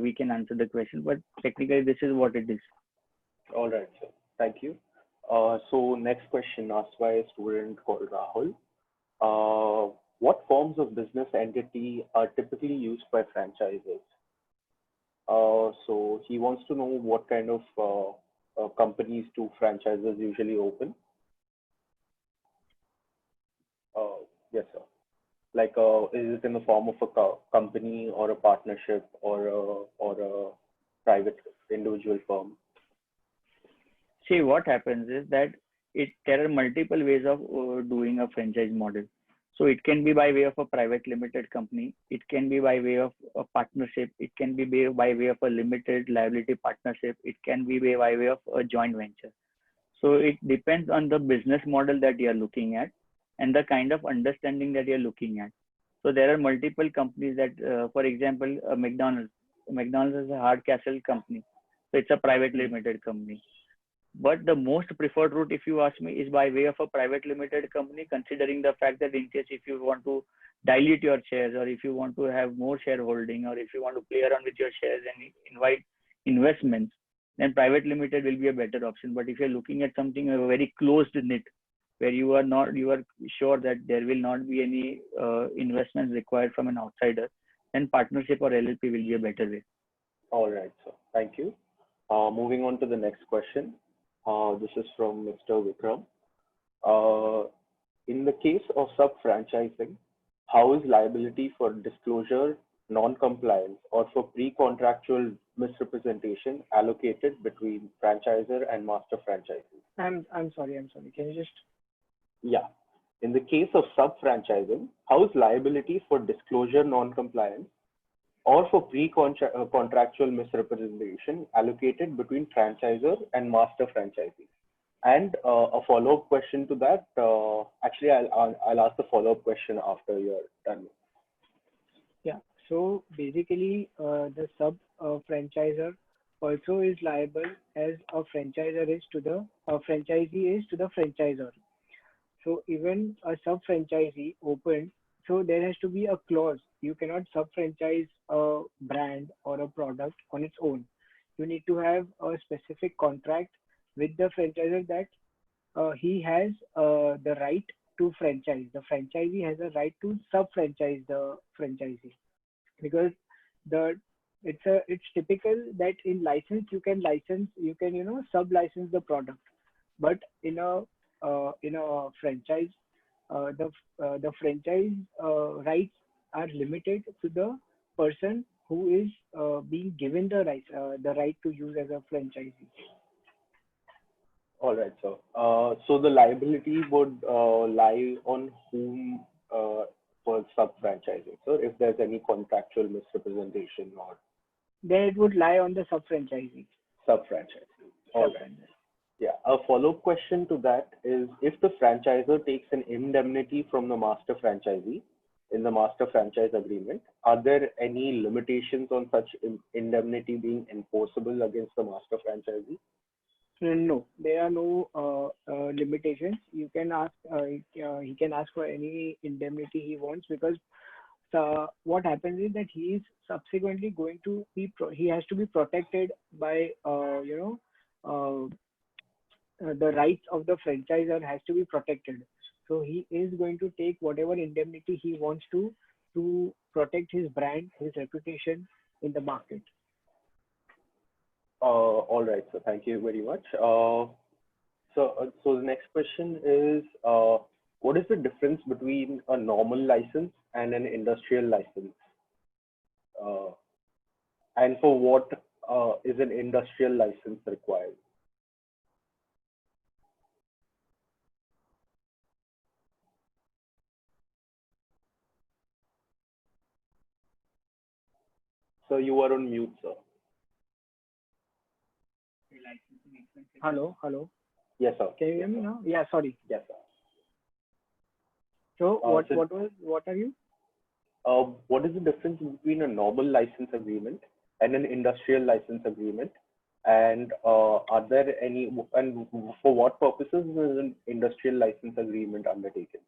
we can answer the question. But technically, this is what it is. All right, sir. Thank you. So next question asked by a student called Rahul. What forms of business entity are typically used by franchisers? So he wants to know what kind of companies do franchisers usually open. Yes, sir. Like, is it in the form of a company or a partnership or a private individual firm? See, what happens is that there are multiple ways of doing a franchise model. So it can be by way of a private limited company. It can be by way of a partnership. It can be by way of a limited liability partnership. It can be by way of a joint venture. So it depends on the business model that you are looking at and the kind of understanding that you're looking at. So there are multiple companies that, for example, McDonald's. McDonald's is a Hardcastle company. So it's a private limited company. But the most preferred route, if you ask me, is by way of a private limited company, considering the fact that in case if you want to dilute your shares, or if you want to have more shareholding, or if you want to play around with your shares and invite investments, then private limited will be a better option. But if you're looking at something very closed knit, where you are sure that there will not be any investments required from an outsider, then partnership or LLP will be a better way. All right, sir. Thank you. Moving on to the next question. This is from Mr. Vikram. In the case of sub-franchising, how is liability for disclosure, non-compliance, or for pre-contractual misrepresentation allocated between franchisor and master franchisee? I'm sorry. Can you just? Yeah. In the case of sub-franchising, how is liability for disclosure, non-compliance, or for pre-contractual misrepresentation allocated between franchisor and master franchisee? And a follow-up question to that. Actually, I'll ask the follow-up question after you're done. Yeah. So basically, the sub-franchisor also is liable as a franchisor is to the franchisee is to the franchisor. So even a sub-franchisee opened, so there has to be a clause. You cannot sub-franchise a brand or a product on its own. You need to have a specific contract with the franchisor that he has the right to franchise. The franchisee has a right to sub-franchise the franchisee, because it's typical that in license you can sub-license the product, but in a franchise, the franchise rights are limited to the person who is being given the right to use as a franchisee. All right, sir. So the liability would lie on whom for sub-franchising, sir, if there's any contractual misrepresentation or Then it would lie on the sub-franchisee. sub-franchising. All right. Yeah. A follow-up question to that is, if the franchisor takes an indemnity from the master franchisee in the master franchise agreement, are there any limitations on such indemnity being enforceable against the master franchisee? No, there are no limitations. You can ask. He can ask for any indemnity he wants, because what happens is that he is subsequently going to be. He has to be protected by the rights of the franchisor has to be protected. So he is going to take whatever indemnity he wants to protect his brand, his reputation in the market. All right, so thank you very much. So the next question is, what is the difference between a normal license and an industrial license? And for what is an industrial license required? So you are on mute, sir. Hello. Yes, sir. Can you hear me now? Yeah, sorry. Yes, sir. So what are you? What is the difference between a normal license agreement and an industrial license agreement? And are there any, and for what purposes is an industrial license agreement undertaken?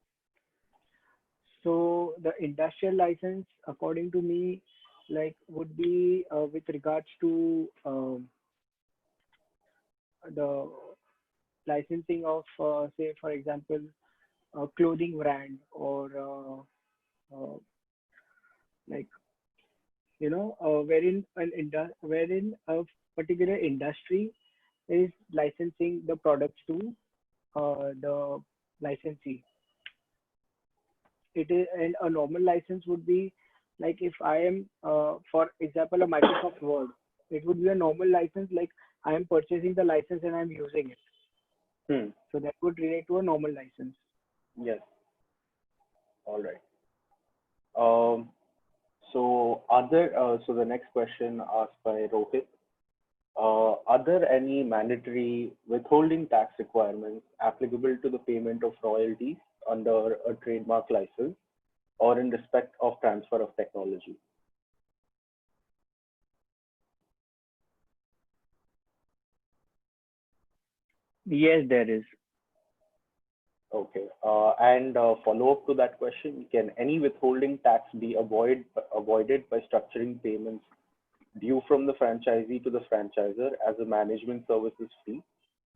So the industrial license, according to me, would be with regards to the licensing of, say, for example, a clothing brand, or wherein a particular industry is licensing the products to the licensee. It is, and a normal license would be like, if I am, for example, a Microsoft Word, it would be a normal license, like I am purchasing the license and I'm using it. So that would relate to a normal license. Yes. All right. So the next question asked by Rohit. Are there any mandatory withholding tax requirements applicable to the payment of royalties under a trademark license or in respect of transfer of technology? Yes, there is. Okay. And follow up to that question, can any withholding tax be avoided by structuring payments due from the franchisee to the franchisor as a management services fee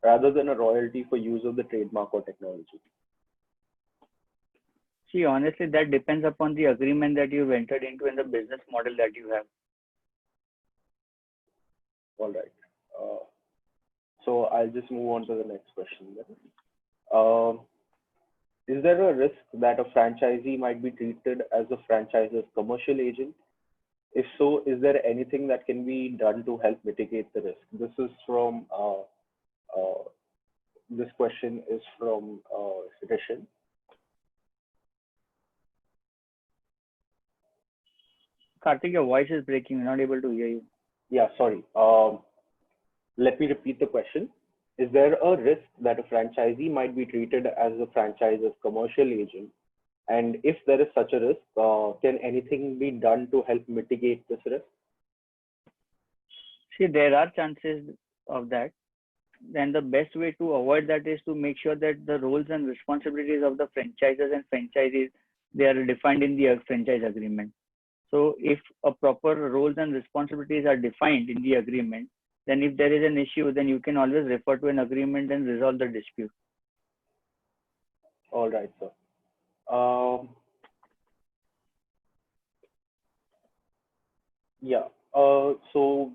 rather than a royalty for use of the trademark or technology? See, honestly, that depends upon the agreement that you've entered into and the business model that you have. All right. So I'll just move on to the next question then. Is there a risk that a franchisee might be treated as a franchisor's commercial agent? If so, is there anything that can be done to help mitigate the risk? This is from, this question is from Rishan. Karthik, your voice is breaking. We're not able to hear you. Yeah, sorry. Let me repeat the question. Is there a risk that a franchisee might be treated as a franchisor's commercial agent? And if there is such a risk, can anything be done to help mitigate this risk? See, there are chances of that. Then the best way to avoid that is to make sure that the roles and responsibilities of the franchisors and franchisees, they are defined in the franchise agreement. So if a proper roles and responsibilities are defined in the agreement, then if there is an issue, then you can always refer to an agreement and resolve the dispute. All right, sir. Yeah. So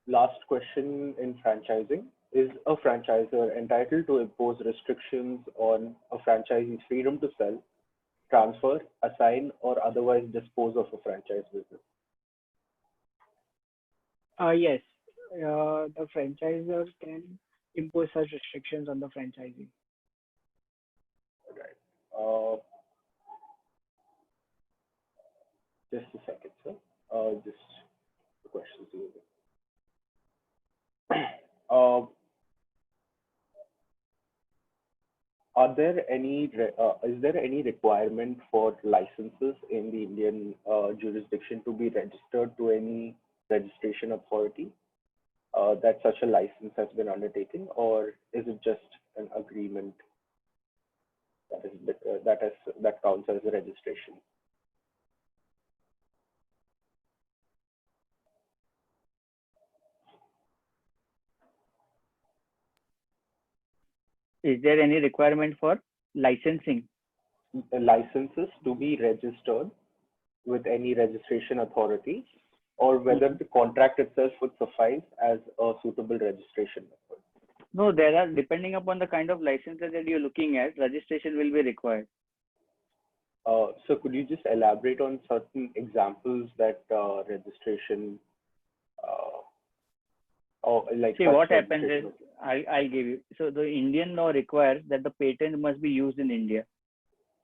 last question in franchising. Is a franchisor entitled to impose restrictions on a franchisee's freedom to sell, transfer, assign, or otherwise dispose of a franchise business? Yes, the franchisor can impose such restrictions on the franchisee. Right. Uh, just a second, sir. Just the questions you. Uh, is there any requirement for licenses in the Indian jurisdiction to be registered to any registration authority that such a license has been undertaken, or is it just an agreement that counts as a registration? Is there any requirement for licensing? Licenses to be registered with any registration authority, or whether the contract itself would suffice as a suitable registration method. No, there are, depending upon the kind of licenses that you're looking at, registration will be required. So could you just elaborate on certain examples that registration or like See, such what happens is, registration? I'll give you. So the Indian law requires that the patent must be used in India,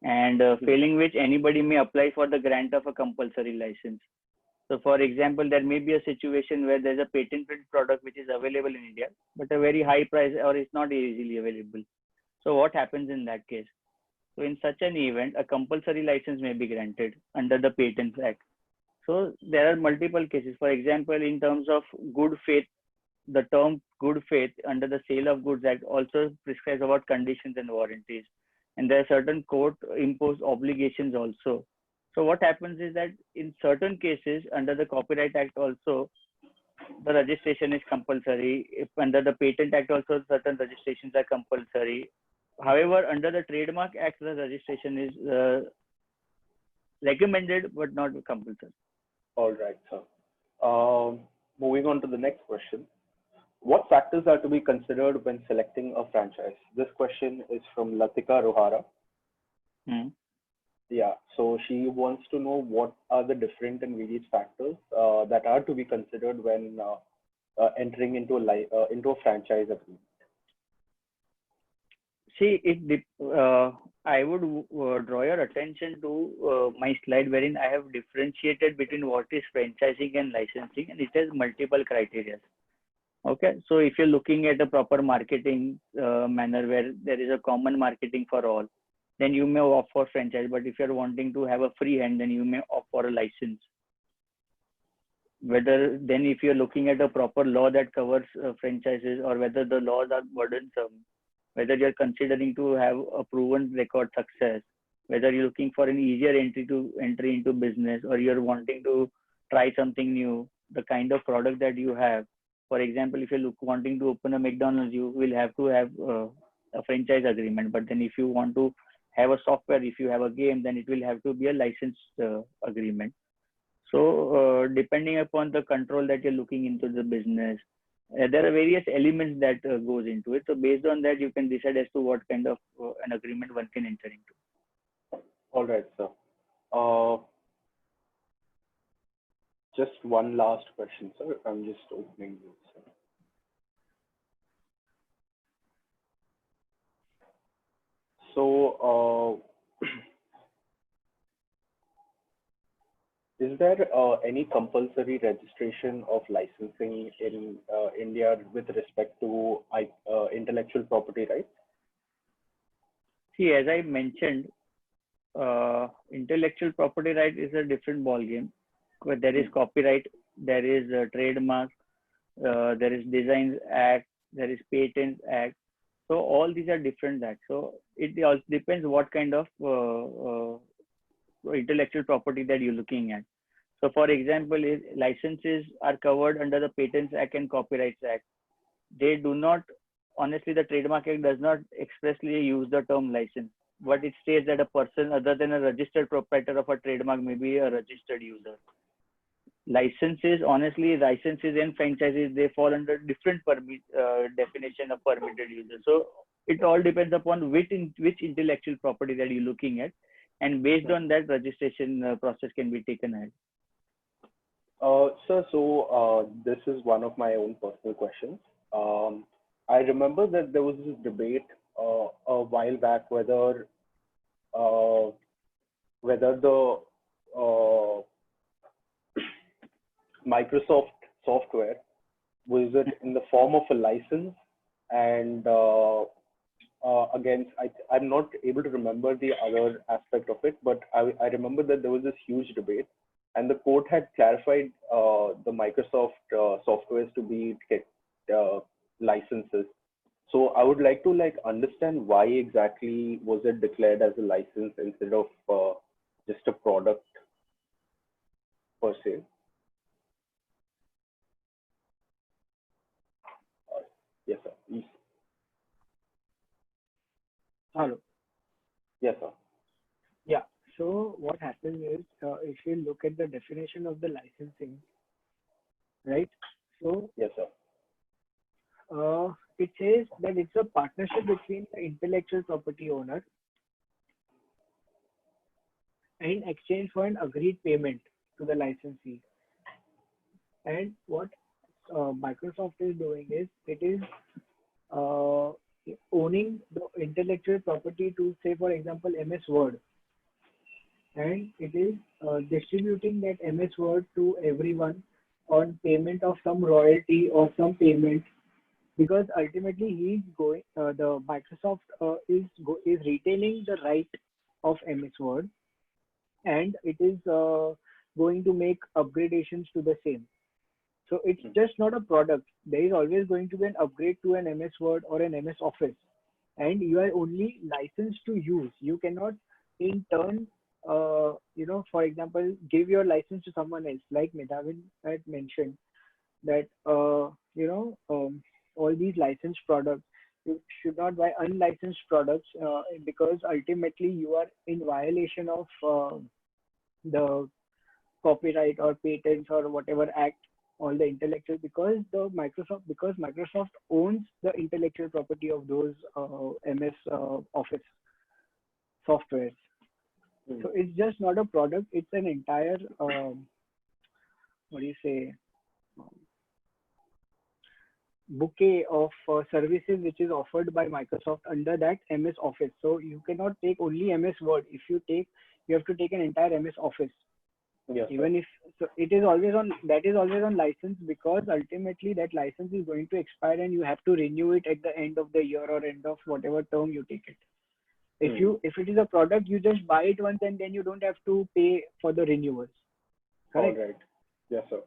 and failing which anybody may apply for the grant of a compulsory license. So for example, there may be a situation where there's a patented product which is available in India, but a very high price or it's not easily available. So what happens in that case? So in such an event, a compulsory license may be granted under the Patents Act. So there are multiple cases. For example, in terms of good faith, the term good faith under the Sale of Goods Act also prescribes about conditions and warranties. And there are certain court imposed obligations also. So what happens is that in certain cases under the Copyright Act also, the registration is compulsory. If under the Patent Act also, certain registrations are compulsory. However, under the Trademark Act, the registration is recommended but not compulsory. All right, sir. Moving on to the next question. What factors are to be considered when selecting a franchise? This question is from Latika Rohara. Yeah, so she wants to know what are the different and various factors that are to be considered when entering into a franchise agreement. See, I would draw your attention to my slide wherein I have differentiated between what is franchising and licensing, and it has multiple criteria. Okay, so if you're looking at a proper marketing manner where there is a common marketing for all, then you may opt for franchise. But if you're wanting to have a free hand, then you may opt for a license. Whether then if you're looking at a proper law that covers franchises, or whether the laws are burdensome, whether you're considering to have a proven record success, whether you're looking for an easier entry into business, or you're wanting to try something new, the kind of product that you have. For example, if you're wanting to open a McDonald's, you will have to have a franchise agreement. But then if you want to have a software, if you have a game, then it will have to be a licensed agreement. So depending upon the control that you're looking into the business, there are various elements that goes into it. So based on that, you can decide as to what kind of an agreement one can enter into. All right, sir. Just one last question, sir. I'm just opening this. So, is there any compulsory registration of licensing in India with respect to intellectual property rights? See, as I mentioned, intellectual property right is a different ball game. But there is copyright, there is a trademark, there is Designs Act, there is Patents Act. So all these are different acts. So it also depends what kind of intellectual property that you're looking at. So for example, licenses are covered under the Patents Act and Copyrights Act. They do not, honestly, the Trademark Act does not expressly use the term license, but it states that a person other than a registered proprietor of a trademark may be a registered user. Licenses, honestly, licenses and franchises, they fall under different definition of permitted user. So it all depends upon which intellectual property that you're looking at, and based on that, registration process can be taken ahead. Sir, this is one of my own personal questions. Um, I remember that there was this debate a while back uh, whether the uh, Microsoft software was it in the form of a license, and against I'm not able to remember the other aspect of it, but I remember that there was this huge debate, and the court had clarified the Microsoft softwares to be licenses. So I would like to understand why exactly was it declared as a license instead of just a product per se. Uh, yes, sir. Hello. Yes, sir. Yeah. So what happens is, if you look at the definition of the licensing, right? So Yes, sir. it says that it's a partnership between the intellectual property owner and in exchange for an agreed payment to the licensee. And what Microsoft is doing is it is uh, owning the intellectual property to, say, for example, MS Word, and it is distributing that MS Word to everyone on payment of some royalty or some payment, because ultimately he's going the Microsoft is retaining the right of MS Word, and it is going to make upgradations to the same. So it's just not a product. There is always going to be an upgrade to an MS Word or an MS Office, and you are only licensed to use. You cannot, in turn, for example, give your license to someone else. Like Medhavin had mentioned that, all these licensed products, you should not buy unlicensed products because ultimately you are in violation of the copyright or patents or whatever act, all the intellectual, because Microsoft owns the intellectual property of those MS Office softwares. So it's just not a product, it's an entire what do you say, bouquet of services which is offered by Microsoft under that MS Office. So you cannot take only MS Word. If you take, you have to take an entire MS Office. Yes, sir. Even if so, it is always on, that is always on license, because ultimately that license is going to expire and you have to renew it at the end of the year or end of whatever term you take it. If it is a product, you just buy it once and then you don't have to pay for the renewals. Correct? All right. Yes, sir.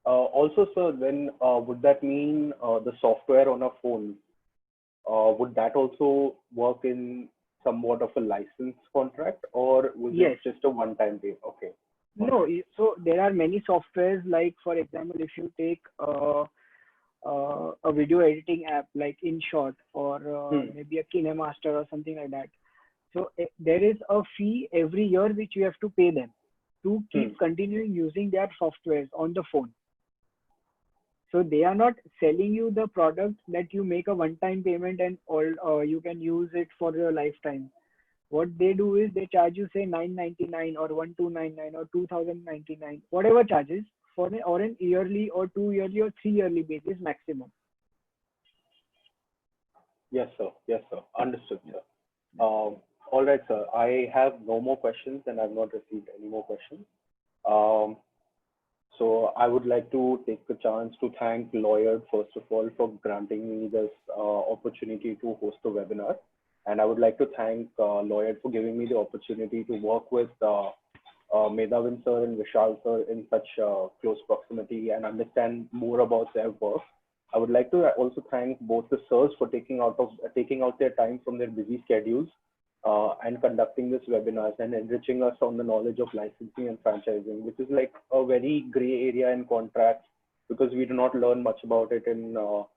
Also, sir, then would that mean the software on a phone, would that also work in somewhat of a license contract, or was it Yes. just a one-time pay? Okay. No, so there are many softwares, like for example, if you take a video editing app like InShot or maybe a KineMaster or something like that. So there is a fee every year which you have to pay them to keep continuing using their softwares on the phone. So they are not selling you the product that you make a one-time payment and all you can use it for your lifetime. What they do is they charge you, say, $999 or $1,299 or $2,099, whatever charges, for an yearly or 2 yearly or 3 yearly basis maximum. Yes, sir. Yes, sir. Understood, sir. All right, sir. I have no more questions, and I've not received any more questions. So I would like to take the chance to thank Lloyd, first of all, for granting me this opportunity to host the webinar. And I would like to thank Lloyd for giving me the opportunity to work with Medhavin sir and Vishal sir in such close proximity and understand more about their work. I would like to also thank both the sirs for taking out their time from their busy schedules and conducting this webinar and enriching us on the knowledge of licensing and franchising, which is like a very gray area in contracts because we do not learn much about it in law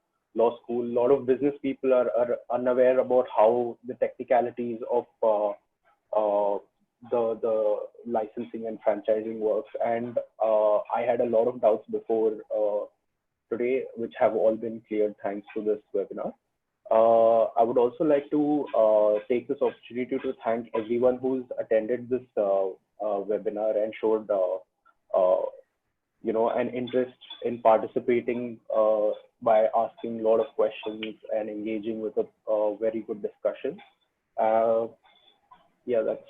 school. A lot of business people are unaware about how the technicalities of the licensing and franchising works. And I had a lot of doubts before today, which have all been cleared thanks to this webinar. I would also like to take this opportunity to thank everyone who's attended this webinar and showed an interest in participating by asking a lot of questions and engaging with a very good discussion. Yeah, that's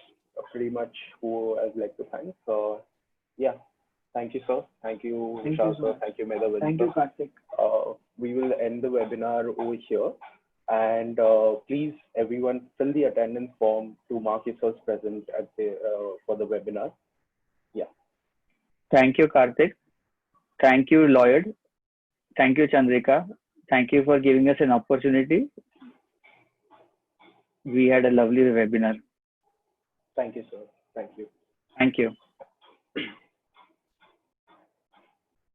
pretty much who I'd like to thank. Yeah, thank you, sir. Thank you, Thank you, Vishal, sir. sir. Thank you, Medhavin, Thank sir. you, Karthik. We will end the webinar over here. And please, everyone, fill the attendance form to mark yourselves present at for the webinar. Yeah. Thank you, Karthik. Thank you, Lloyd. Thank you, Chandrika. Thank you for giving us an opportunity. We had a lovely webinar. Thank you, sir. Thank you. Thank you.